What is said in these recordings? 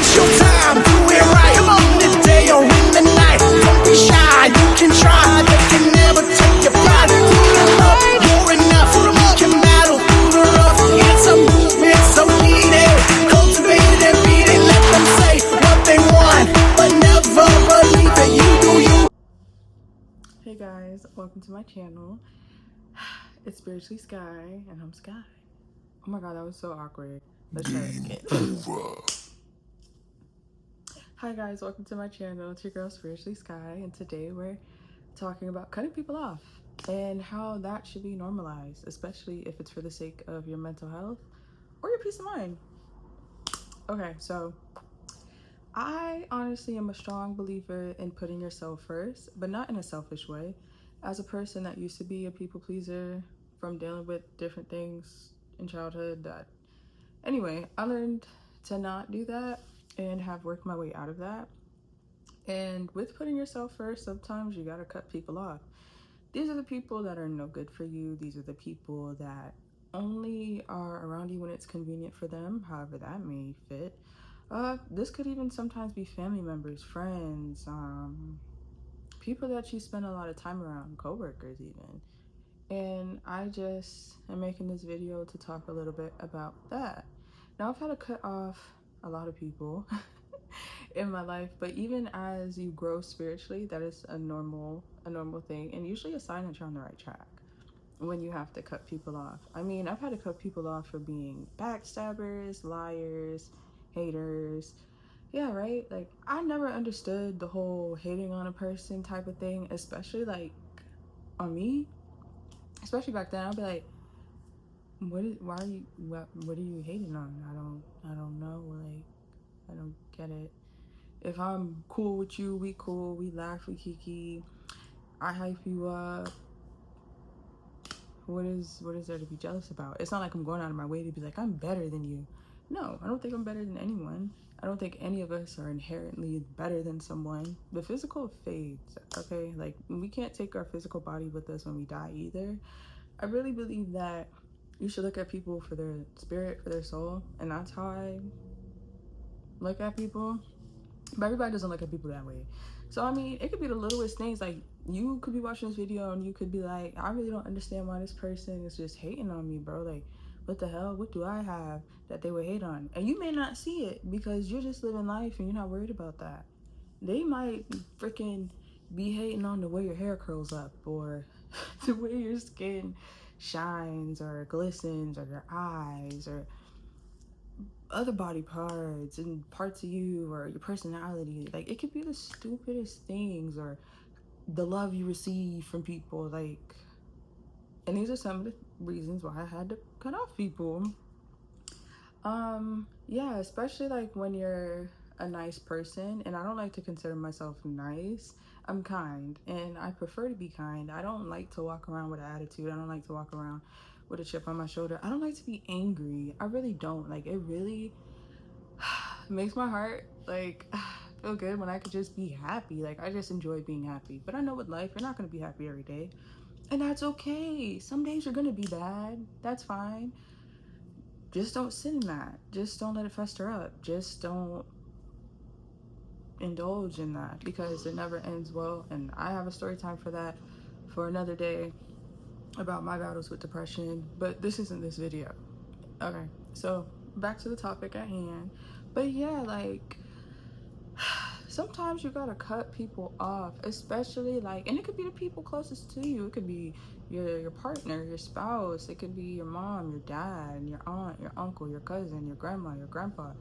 It's your time, do it right. Come on, in the day or in the night. Don't be shy, you can try. They can never take your pride. Do it up, you're enough. You can battle through the rough. It's a movement so needed. Cultivate it and feed it. Let them say what they want, but never believe that you do you. Hey guys, welcome to my channel. It's Spiritually Sky, and I'm Sky. Oh my god, that was so awkward. Let's try it again. Hi guys, welcome to my channel. It's your girl Spiritually Sky, and today we're talking about cutting people off and how that should be normalized, especially if it's for the sake of your mental health or your peace of mind. Okay, so I honestly am a strong believer in putting yourself first, but not in a selfish way. As a person that used to be a people pleaser from dealing with different things in childhood, anyway, I learned to not do that and have worked my way out of that. And with putting yourself first, sometimes you gotta cut people off. These are the people that are no good for you. These are the people that only are around you when it's convenient for them, however that may fit. This could even sometimes be family members, friends, people that you spend a lot of time around, coworkers even. And I just am making this video to talk a little bit about that. Now, I've had to cut off a lot of people in my life, but even as you grow spiritually, that is a normal thing, and usually a sign that you're on the right track when you have to cut people off. I mean, I've had to cut people off for being backstabbers, liars, haters. Yeah, right? Like, I never understood the whole hating on a person type of thing, especially like on me. Especially back then, I'd be like, what are you hating on? I don't know, like, I don't get it. If I'm cool with you, we cool, we laugh, we kiki, I hype you up. What is there to be jealous about? It's not like I'm going out of my way to be like, I'm better than you. No, I don't think I'm better than anyone. I don't think any of us are inherently better than someone. The physical fades, okay? Like, we can't take our physical body with us when we die either. I really believe that you should look at people for their spirit, for their soul, and that's how I look at people. But everybody doesn't look at people that way. So, I mean, it could be the littlest things. Like, you could be watching this video and you could be like, I really don't understand why this person is just hating on me, bro. Like, what the hell? What do I have that they would hate on? And you may not see it because you're just living life and you're not worried about that. They might freaking be hating on the way your hair curls up, or the way your skin shines or glistens, or your eyes, or other body parts and parts of you, or your personality. Like, it could be the stupidest things, or the love you receive from people. Like, and these are some of the reasons why I had to cut off people. Yeah, especially like when you're a nice person, and I don't like to consider myself nice. I'm kind, and I prefer to be kind. I don't like to walk around with an attitude. I don't like to walk around with a chip on my shoulder. I don't like to be angry. I really don't. Like, it really makes my heart like feel good when I could just be happy. Like, I just enjoy being happy. But I know with life, you're not gonna be happy every day, and that's okay. Some days you're gonna be bad. That's fine. Just don't sit in that. Just don't let it fester up. Just don't indulge in that, because it never ends well. And I have a story time for that for another day about my battles with depression, but this isn't this video. Okay, so back to the topic at hand. But yeah, like, sometimes you gotta cut people off, especially like, and it could be the people closest to you. It could be your partner, your spouse. It could be your mom, your dad, your aunt, your uncle, your cousin, your grandma, your grandpa,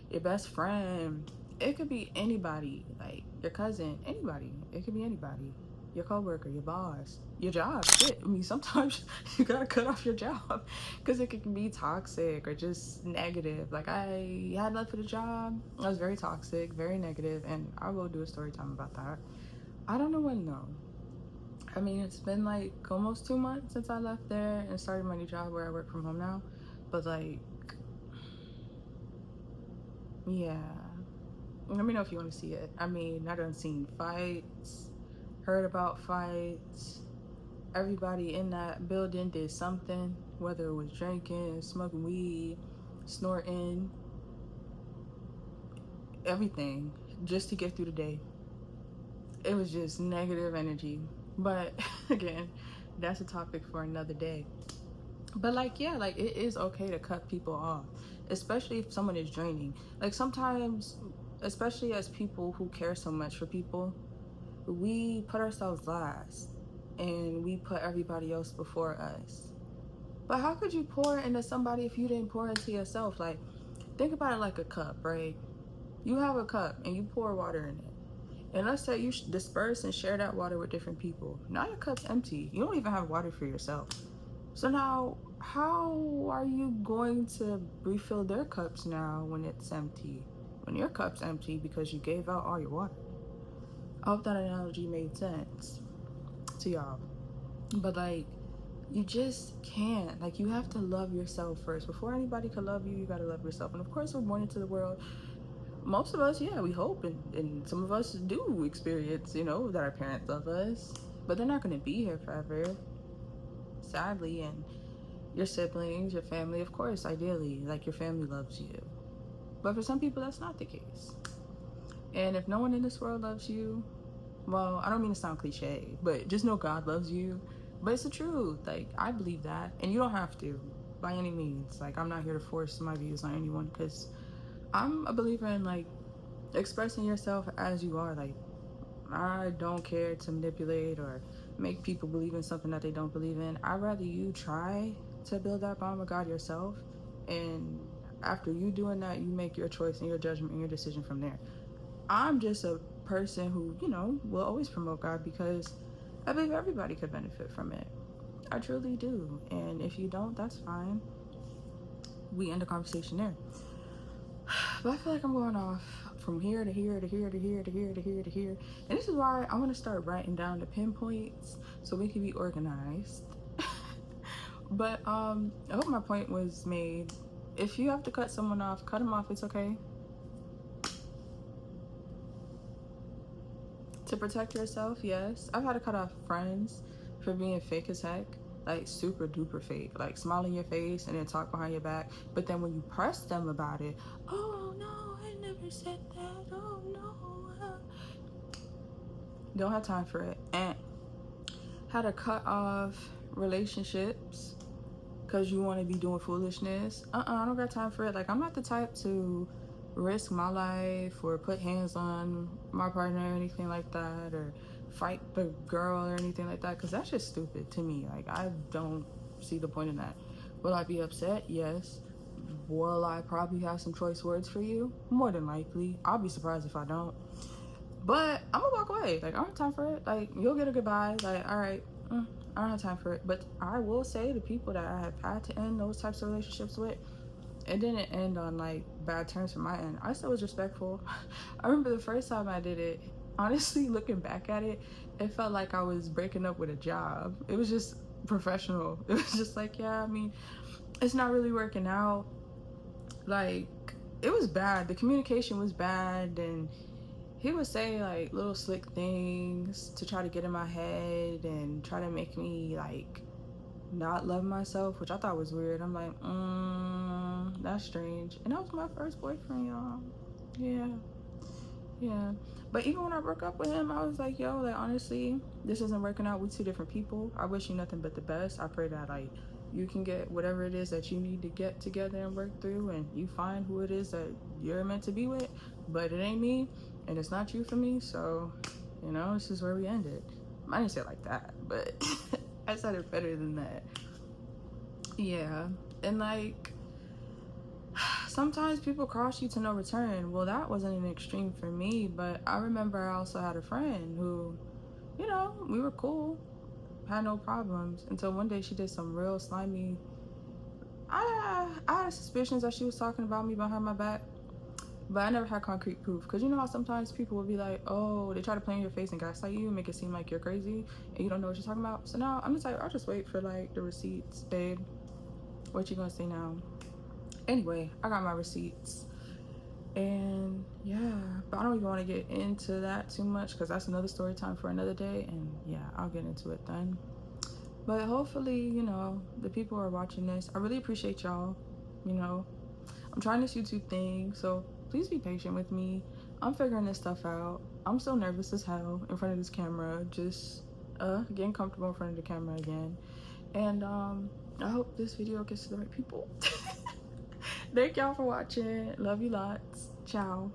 your best friend. It could be anybody, like your cousin, anybody. It could be anybody. Your coworker, your boss, your job. Shit, I mean, sometimes you gotta cut off your job because it can be toxic or just negative. Like, I had left for the job. I was very toxic, very negative, and I will do a story time about that. I don't know when though. I mean, it's been like almost 2 months since I left there and started my new job where I work from home now. But like, yeah. Let me know if you want to see it. I mean, I done seen fights, heard about fights. Everybody in that building did something, whether it was drinking, smoking weed, snorting. everything just to get through the day. It was just negative energy. But again, that's a topic for another day. But like, yeah, like it is okay to cut people off, especially if someone is draining. Like sometimes, especially as people who care so much for people, we put ourselves last and we put everybody else before us. But how could you pour into somebody if you didn't pour into yourself? Like, think about it like a cup, right? You have a cup and you pour water in it. And let's say you disperse and share that water with different people. Now your cup's empty. You don't even have water for yourself. So now, how are you going to refill their cups now when it's empty? When your cup's empty because you gave out all your water. I hope that analogy made sense to y'all. But like, you just can't. Like, you have to love yourself first. Before anybody can love you, you gotta love yourself. And of course, we're born into the world. Most of us, yeah, we hope, and some of us do experience, you know, that our parents love us. But they're not gonna be here forever, sadly. And your siblings, your family, of course, ideally, like your family loves you. But for some people, that's not the case. And if no one in this world loves you, well, I don't mean to sound cliche, but just know God loves you. But it's the truth. Like, I believe that. And you don't have to, by any means. Like, I'm not here to force my views on anyone, because I'm a believer in, like, expressing yourself as you are. Like, I don't care to manipulate or make people believe in something that they don't believe in. I'd rather you try to build that bond with God yourself. And after you doing that, you make your choice and your judgment and your decision from there. I'm just a person who, you know, will always promote God because I believe everybody could benefit from it. I truly do. And if you don't, that's fine. We end the conversation there. But I feel like I'm going off from here to here to here to here to here to here to here. And this is why I want to start writing down the pinpoints so we can be organized. But I hope my point was made. If you have to cut someone off, cut them off. It's okay. To protect yourself, yes. I've had to cut off friends for being fake as heck. Like super duper fake. Like smile in your face and then talk behind your back. But then when you press them about it, oh no, I never said that. Oh no. Don't have time for it. And had to cut off relationships because you want to be doing foolishness. I don't got time for it. Like, I'm not the type to risk my life or put hands on my partner or anything like that, or fight the girl or anything like that, because that's just stupid to me. Like, I don't see the point in that. Will I be upset? Yes. Will I probably have some choice words for you? More than likely. I'll be surprised if I don't. But I'm gonna walk away. Like, I don't have time for it. Like, you'll get a goodbye. Like, all right, I don't have time for it. But I will say, the people that I have had to end those types of relationships with, it didn't end on like bad terms from my end. I still was respectful. I remember the first time I did it, honestly, looking back at it, it felt like I was breaking up with a job. It was just professional. It was just like, yeah, I mean, it's not really working out. Like, it was bad. The communication was bad, and he would say like little slick things to try to get in my head and try to make me like not love myself, which I thought was weird. I'm like, that's strange. And that was my first boyfriend, y'all. Yeah. But even when I broke up with him, I was like, yo, like, honestly, this isn't working out. We're two different people. I wish you nothing but the best. I pray that like you can get whatever it is that you need to get together and work through, and you find who it is that you're meant to be with. But it ain't me, and it's not you for me. So, you know, this is where we ended. I didn't say it like that, but I said it better than that. Yeah. And like, sometimes people cross you to no return. Well, that wasn't an extreme for me, but I remember I also had a friend who, you know, we were cool, had no problems, until one day she did some real slimy. I had suspicions that she was talking about me behind my back, but I never had concrete proof. Because you know how sometimes people will be like, oh, they try to play in your face and gaslight you and make it seem like you're crazy and you don't know what you're talking about. So now I'm the type, I'll just wait for like the receipts, babe. What you gonna say now? Anyway, I got my receipts. And yeah, but I don't even want to get into that too much because that's another story time for another day. And yeah, I'll get into it then. But hopefully, you know, the people who are watching this, I really appreciate y'all. You know, I'm trying this YouTube thing, so please be patient with me. I'm figuring this stuff out. I'm still nervous as hell in front of this camera, just getting comfortable in front of the camera again. And I hope this video gets to the right people. Thank y'all for watching. Love you lots. Ciao.